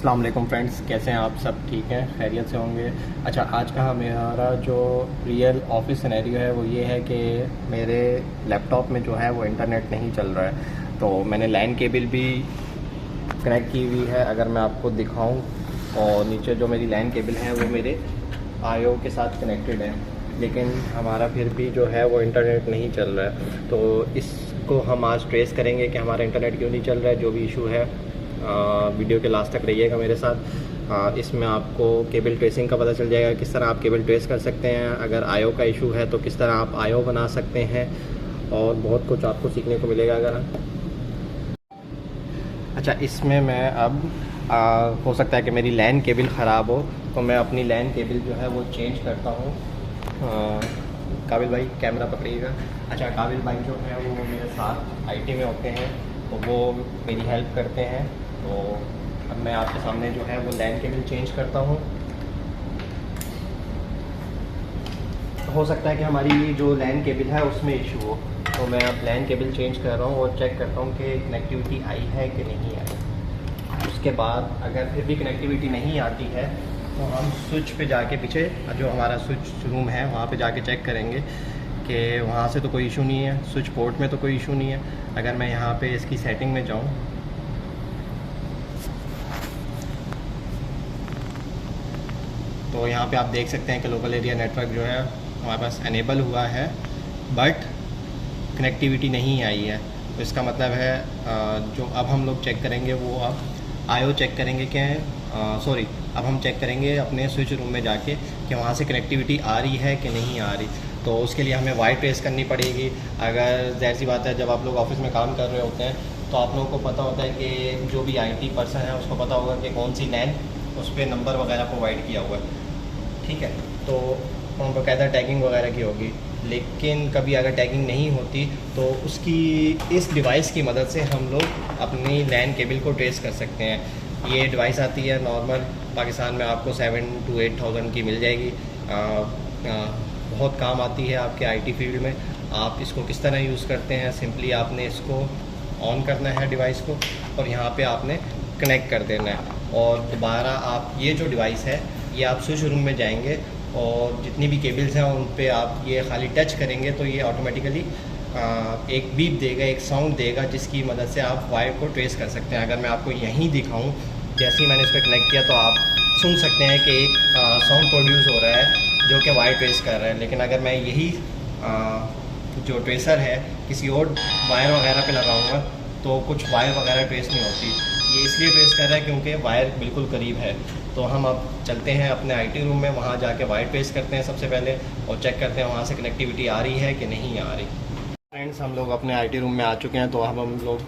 अस्सलाम वालेकुम फ्रेंड्स, कैसे हैं आप? सब ठीक हैं, खैरियत से होंगे। अच्छा, आज का हमारा जो रियल ऑफिस सिनेरियो है वो ये है कि मेरे लैपटॉप में जो है वो इंटरनेट नहीं चल रहा है। तो मैंने लैन केबल भी कनेक्ट की हुई है, अगर मैं आपको दिखाऊं। और नीचे जो मेरी लैन केबल है वो मेरे आईओ के साथ कनेक्टेड है, लेकिन हमारा फिर भी जो है वो इंटरनेट नहीं चल रहा है। तो इसको हम आज ट्रेस करेंगे कि हमारा इंटरनेट क्यों नहीं चल रहा है, जो भी इशू है। वीडियो के लास्ट तक रहिएगा मेरे साथ। इसमें आपको केबल ट्रेसिंग का पता चल जाएगा, किस तरह आप केबल ट्रेस कर सकते हैं। अगर आईओ का इशू है तो किस तरह आप आईओ बना सकते हैं, और बहुत कुछ आपको सीखने को मिलेगा अगर। अच्छा, इसमें मैं अब हो सकता है कि मेरी लैन केबल ख़राब हो, तो मैं अपनी लैन केबल जो है वो चेंज करता हूँ। काबिल भाई कैमरा पकड़िएगा। अच्छा, काबिल भाई जो है वो मेरे साथ आईटी में होते हैं, तो वो मेरी हेल्प करते हैं। तो अब मैं आपके सामने जो है वो लैन केबल चेंज करता हूँ। हो सकता है कि हमारी जो लैन केबल है उसमें इशू हो, तो मैं अब लैन केबल चेंज कर रहा हूँ और चेक करता हूँ कि कनेक्टिविटी आई है कि नहीं आई। उसके बाद अगर फिर भी कनेक्टिविटी नहीं आती है तो हम स्विच पे जाके, पीछे जो हमारा स्विच रूम है वहाँ पे जाके चेक करेंगे कि वहाँ से तो कोई इशू नहीं है, स्विच पोर्ट में तो कोई इशू नहीं है। अगर मैं यहाँ पे इसकी सेटिंग में जाऊँ, तो यहाँ पे आप देख सकते हैं कि लोकल एरिया नेटवर्क जो है हमारे पास एनेबल हुआ है, बट कनेक्टिविटी नहीं आई है। तो इसका मतलब है जो अब हम लोग चेक करेंगे वो अब आईओ चेक करेंगे कि सॉरी, अब हम चेक करेंगे अपने स्विच रूम में जाके कि वहाँ से कनेक्टिविटी आ रही है कि नहीं आ रही। तो उसके लिए हमें वाई ट्रेस करनी पड़ेगी। अगर ज़ाहिर सी बात है, जब आप लोग ऑफिस में काम कर रहे होते हैं तो आप लोगों को पता होता है कि जो भी आईटी पर्सन है उसको पता होगा कि कौन सी लैन उस पर नंबर वगैरह प्रोवाइड किया हुआ है, ठीक है। तो हम बाकायदा टैगिंग वगैरह की होगी, लेकिन कभी अगर टैगिंग नहीं होती तो उसकी इस डिवाइस की मदद से हम लोग अपनी लैन केबल को ट्रेस कर सकते हैं। ये डिवाइस आती है नॉर्मल, पाकिस्तान में आपको 7 to 8,000 की मिल जाएगी। बहुत काम आती है आपके आईटी फील्ड में। आप इसको किस तरह यूज़ करते हैं, सिंपली आपने इसको ऑन करना है डिवाइस को, और यहाँ पे आपने कनेक्ट कर देना है। और दोबारा आप ये जो डिवाइस है ये आप स्विच रूम में जाएंगे और जितनी भी केबल्स हैं उन पे आप ये खाली टच करेंगे तो ये ऑटोमेटिकली एक बीप देगा, एक साउंड देगा, जिसकी मदद से आप वायर को ट्रेस कर सकते हैं। अगर मैं आपको यहीं दिखाऊं, जैसे ही मैंने इस पर कनेक्ट किया तो आप सुन सकते हैं कि एक साउंड प्रोड्यूस हो रहा है जो कि वायर ट्रेस कर रहा है। लेकिन अगर मैं यही जो ट्रेसर है किसी और वायर वगैरह पे लगाऊंगा तो कुछ वायर वगैरह ट्रेस नहीं होती। ये इसलिए ट्रेस कर रहा है क्योंकि वायर बिल्कुल करीब है। तो हम अब चलते हैं अपने आईटी रूम में, वहाँ जाके वायर ट्रेस करते हैं सबसे पहले, और चेक करते हैं वहाँ से कनेक्टिविटी आ रही है कि नहीं आ रही। फ्रेंड्स, हम लोग अपने आईटी रूम में आ चुके हैं। तो अब हम लोग,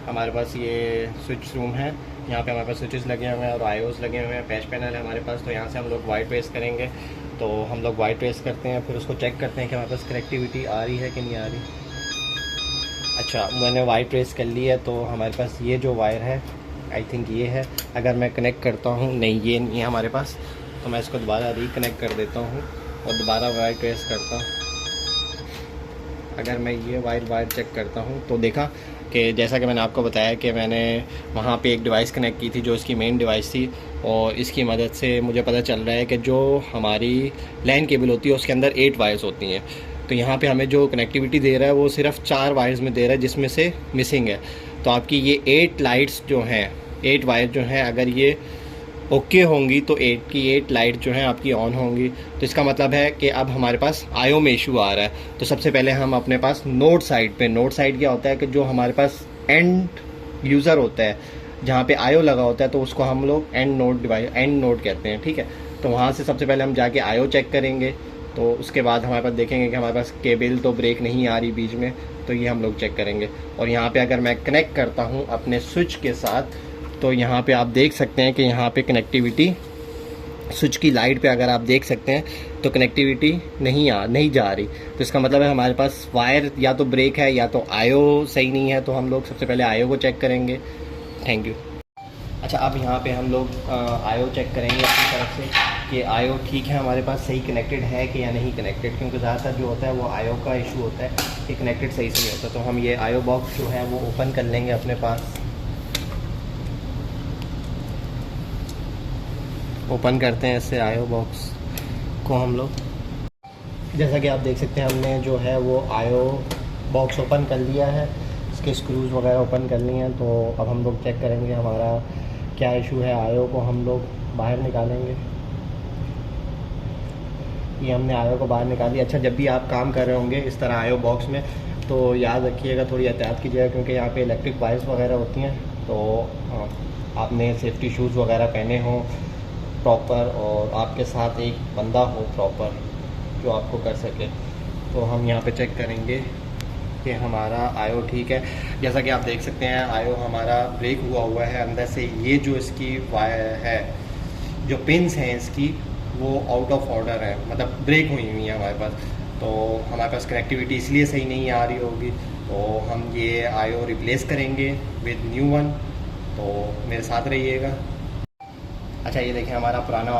हमारे पास ये स्विच रूम है, यहाँ पे हमारे पास स्विचेस लगे हुए हैं और आईओस लगे हुए हैं, पैच पैनल है हमारे पास। तो यहाँ से हम लोग वायर ट्रेस करेंगे। तो हम लोग वायर ट्रेस करते हैं, फिर उसको चेक करते हैं कि हमारे पास कनेक्टिविटी आ रही है कि नहीं आ रही। अच्छा, मैंने वायर ट्रेस कर ली है। तो हमारे पास ये जो वायर है, आई थिंक ये है। अगर मैं कनेक्ट करता हूँ, नहीं ये नहीं है हमारे पास, तो मैं इसको दोबारा रिकनेक्ट कर देता हूँ और दोबारा वायर ट्रेस करता हूँ। अगर मैं ये वायर चेक करता हूँ तो देखा कि जैसा कि मैंने आपको बताया कि मैंने वहाँ पे एक डिवाइस कनेक्ट की थी जो इसकी मेन डिवाइस थी, और इसकी मदद से मुझे पता चल रहा है कि जो हमारी लैन केबल होती है उसके अंदर 8 वायर्स होती हैं। तो यहाँ पे हमें जो कनेक्टिविटी दे रहा है वो सिर्फ 4 वायर्स में दे रहा है, जिसमें से मिसिंग है। तो आपकी ये 8 लाइट्स जो हैं, 8 वायर जो हैं, अगर ये ओके होंगी तो 8 की 8 लाइट जो हैं आपकी ऑन होंगी। तो इसका मतलब है कि अब हमारे पास आईओ में इशू आ रहा है। तो सबसे पहले हम अपने पास नोड साइड पे, नोड साइड क्या होता है कि जो हमारे पास एंड यूज़र होता है, जहाँ पे आईओ लगा होता है, तो उसको हम लोग and node device, and node कहते हैं, ठीक है। तो वहाँ से सबसे पहले हम जाके आईओ चेक करेंगे। तो उसके बाद हमारे पास देखेंगे कि हमारे पास केबल तो ब्रेक नहीं आ रही बीच में, तो ये हम लोग चेक करेंगे। और यहाँ पे अगर मैं कनेक्ट करता हूँ अपने स्विच के साथ, तो यहाँ पे आप देख सकते हैं कि यहाँ पे कनेक्टिविटी, स्विच की लाइट पे अगर आप देख सकते हैं तो कनेक्टिविटी नहीं जा रही। तो इसका मतलब है हमारे पास वायर या तो ब्रेक है या तो आईओ सही नहीं है। तो हम लोग सबसे पहले आईओ को चेक करेंगे। Thank you. अच्छा, अब यहाँ पे हम लोग आईओ चेक करेंगे अपनी तरफ से कि आईओ ठीक है, हमारे पास सही कनेक्टेड है कि या नहीं कनेक्टेड, क्योंकि ज़्यादातर जो होता है वो आईओ का इशू होता है कि कनेक्टेड सही से नहीं होता। तो हम ये आईओ बॉक्स जो है वो ओपन कर लेंगे अपने पास। ओपन करते हैं इससे आयो बॉक्स को हम लोग। जैसा कि आप देख सकते हैं हमने जो है वो आयो बॉक्स ओपन कर लिया है, इसके स्क्रूज़ वगैरह ओपन कर लिए हैं। तो अब हम लोग चेक करेंगे हमारा क्या इशू है। आयो को हम लोग बाहर निकालेंगे। ये हमने आयो को बाहर निकाल दिया। अच्छा, जब भी आप काम कर रहे होंगे इस तरह आयो बॉक्स में तो याद रखिएगा, थोड़ी एहतियात कीजिएगा, क्योंकि यहाँ पे इलेक्ट्रिक वायर्स वगैरह होती हैं। तो आपने सेफ्टी शूज़ वगैरह पहने हों प्रॉपर, और आपके साथ एक बंदा हो प्रॉपर जो आपको कर सके। तो हम यहाँ पे चेक करेंगे कि हमारा आयो ठीक है। जैसा कि आप देख सकते हैं आयो हमारा ब्रेक हुआ है अंदर से। ये जो इसकी वायर है, जो पिन्स हैं इसकी, वो आउट ऑफ ऑर्डर है, मतलब ब्रेक हुई है हमारे पास। तो हमारे पास कनेक्टिविटी इसलिए सही नहीं आ रही होगी। तो हम ये आयो रिप्लेस करेंगे विद न्यू वन। तो मेरे साथ रहिएगा। अच्छा, ये देखिए हमारा पुराना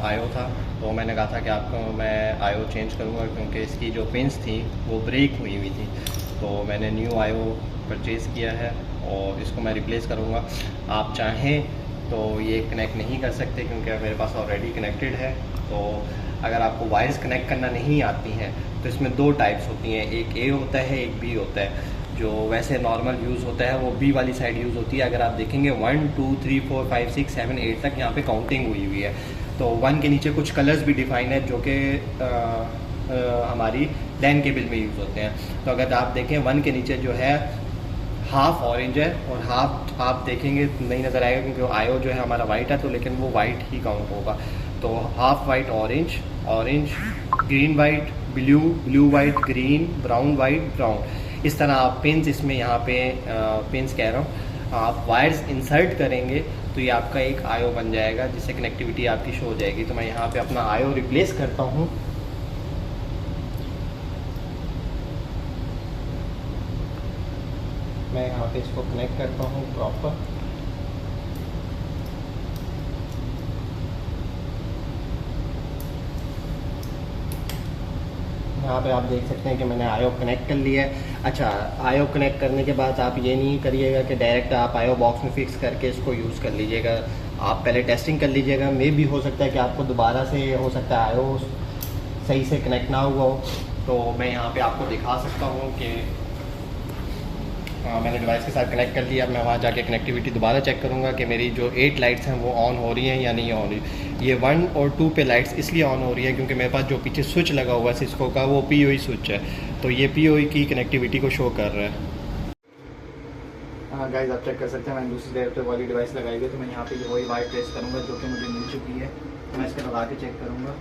आयो था। तो मैंने कहा था कि आपको मैं आयो चेंज करूँगा क्योंकि इसकी जो पिन्स थी वो ब्रेक हुई थी। तो मैंने न्यू आयो परचेज़ किया है और इसको मैं रिप्लेस करूँगा। आप चाहें तो ये कनेक्ट नहीं कर सकते क्योंकि मेरे पास ऑलरेडी कनेक्टेड है। तो अगर आपको वायर्स कनेक्ट करना नहीं आती हैं तो इसमें दो टाइप्स होती हैं, एक ए होता है, एक बी होता है। जो वैसे नॉर्मल यूज़ होता है वो बी वाली साइड यूज़ होती है। अगर आप देखेंगे 1 2 3 4 5 6 7 8 तक यहाँ पे काउंटिंग हुई है। तो 1 के नीचे कुछ कलर्स भी डिफाइन है जो कि हमारी लैन केबल में यूज़ होते हैं। तो अगर आप देखें 1 के नीचे जो है हाफ ऑरेंज है और हाफ आप देखेंगे नहीं नज़र आएगा क्योंकि आयो जो है हमारा वाइट है, तो लेकिन वो वाइट ही काउंट होगा। तो half white orange, orange green white, blue, blue white green, brown white brown. इस तरह आप पिन्स इसमें यहाँ पे पिन्स कह रहा हूँ, आप वायर्स इंसर्ट करेंगे तो ये आपका एक आयो बन जाएगा जिससे कनेक्टिविटी आपकी शो हो जाएगी। तो मैं यहाँ पे अपना आयो रिप्लेस करता हूँ। मैं यहाँ पे इसको कनेक्ट करता हूँ प्रॉपर। यहाँ पे आप देख सकते हैं कि मैंने आयो कनेक्ट कर लिया है। अच्छा, आयो कनेक्ट करने के बाद आप ये नहीं करिएगा कि डायरेक्ट आप आयो बॉक्स में फिक्स करके इसको यूज़ कर लीजिएगा। आप पहले टेस्टिंग कर लीजिएगा। मे भी हो सकता है कि आपको दोबारा से हो सकता है आयो सही से कनेक्ट ना हुआ हो। तो मैं यहाँ पे आपको दिखा सकता हूँ कि मैंने डिवाइस के साथ कनेक्ट कर लिया। अब मैं वहाँ जाके कनेक्टिविटी दोबारा चेक करूँगा कि मेरी जो 8 लाइट्स हैं वो ऑन हो रही हैं या नहीं ऑन हो रही। ये 1 और 2 पे लाइट्स इसलिए ऑन हो रही है क्योंकि मेरे पास जो पीछे स्विच लगा हुआ है सिस्को का वो POE स्विच है। तो ये POE की कनेक्टिविटी को शो कर रहा है। गाइस, आप चेक कर सकते हैं मैंने दूसरी लेयर पे वाली डिवाइस लगाई है। तो मैं यहाँ पे वही वायर ट्रेस करूँगा जो कि मुझे मिल चुकी है। मैं इसके लगा के चेक करूँगा।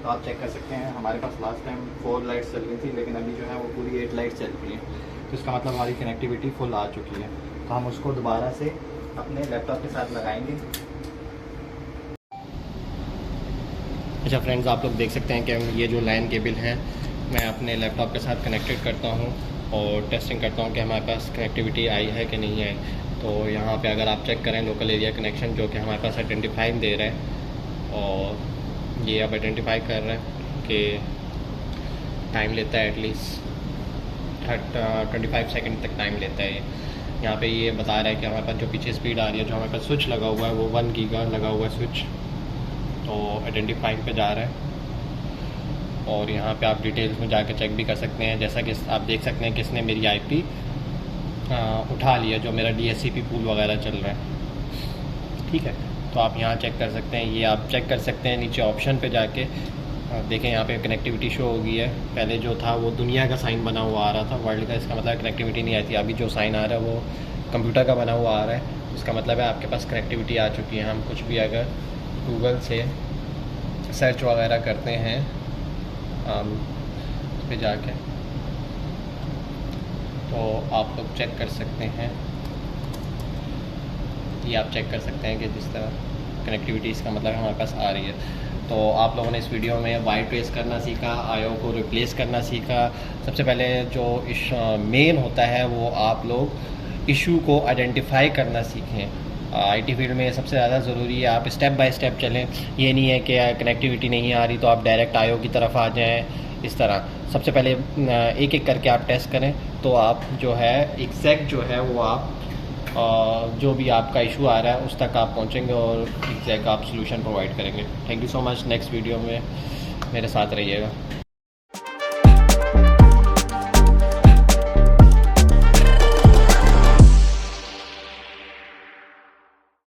तो आप चेक कर सकते हैं हमारे पास लास्ट टाइम 4 लाइट्स चल रही थी, लेकिन अभी जो है वो पूरी 8 लाइट्स चल रही हैं। तो इसका मतलब हमारी कनेक्टिविटी फुल आ चुकी है। तो हम उसको दोबारा से अपने लैपटॉप के साथ लगाएंगे। अच्छा फ्रेंड्स, आप लोग देख सकते हैं कि ये जो लैन केबल है मैं अपने लैपटॉप के साथ कनेक्टेड करता हूँ और टेस्टिंग करता हूँ कि हमारे पास कनेक्टिविटी आई है कि नहीं आई। तो यहाँ पे अगर आप चेक करें लोकल एरिया कनेक्शन जो कि हमारे पास आइडेंटिफाई दे रहा है, और ये अब आइडेंटिफाई कर रहा है कि टाइम लेता है एटलीस्ट 25 सेकंड तक टाइम लेता है। यहाँ पे ये बता रहा है कि हमारे पास जो पीछे स्पीड आ रही है, जो हमारे पास स्विच लगा हुआ है वो 1 गीगा लगा हुआ है स्विच। तो आइडेंटिफाइंग पे जा रहा है और यहाँ पे आप डिटेल्स में जाके चेक भी कर सकते हैं। जैसा कि आप देख सकते हैं कि इसने मेरी IP उठा लिया जो मेरा DHCP पूल वगैरह चल रहा है। ठीक है, तो आप यहाँ चेक कर सकते हैं। ये आप चेक कर सकते हैं नीचे ऑप्शन पे जाके देखें, यहाँ पे कनेक्टिविटी शो हो गई है। पहले जो था वो दुनिया का साइन बना हुआ आ रहा था वर्ल्ड का, इसका मतलब कनेक्टिविटी नहीं आई थी। अभी जो साइन आ रहा है वो कंप्यूटर का बना हुआ आ रहा है, इसका मतलब है आपके पास कनेक्टिविटी आ चुकी है। हम कुछ भी अगर गूगल से सर्च वगैरह करते हैं उस पर जाके, तो आप लोग चेक कर सकते हैं। ये आप चेक कर सकते हैं कि जिस तरह कनेक्टिविटी इसका मतलब हमारे पास आ रही है। तो आप लोगों ने इस वीडियो में वायर ट्रेस करना सीखा, आयो को रिप्लेस करना सीखा। सबसे पहले जो मेन होता है वो आप लोग इशू को आइडेंटिफाई करना सीखें। IT फील्ड में सबसे ज़्यादा ज़रूरी है आप स्टेप बाय स्टेप चलें। ये नहीं है कि कनेक्टिविटी नहीं आ रही तो आप डायरेक्ट आयो की तरफ आ जाएं। इस तरह सबसे पहले एक एक करके आप टेस्ट करें, तो आप जो है एग्जैक्ट जो है वो आप जो भी आपका इशू आ रहा है उस तक आप पहुँचेंगे और एग्जैक्ट आप सोल्यूशन प्रोवाइड करेंगे। Thank you so much. Next video में मेरे साथ रहिएगा।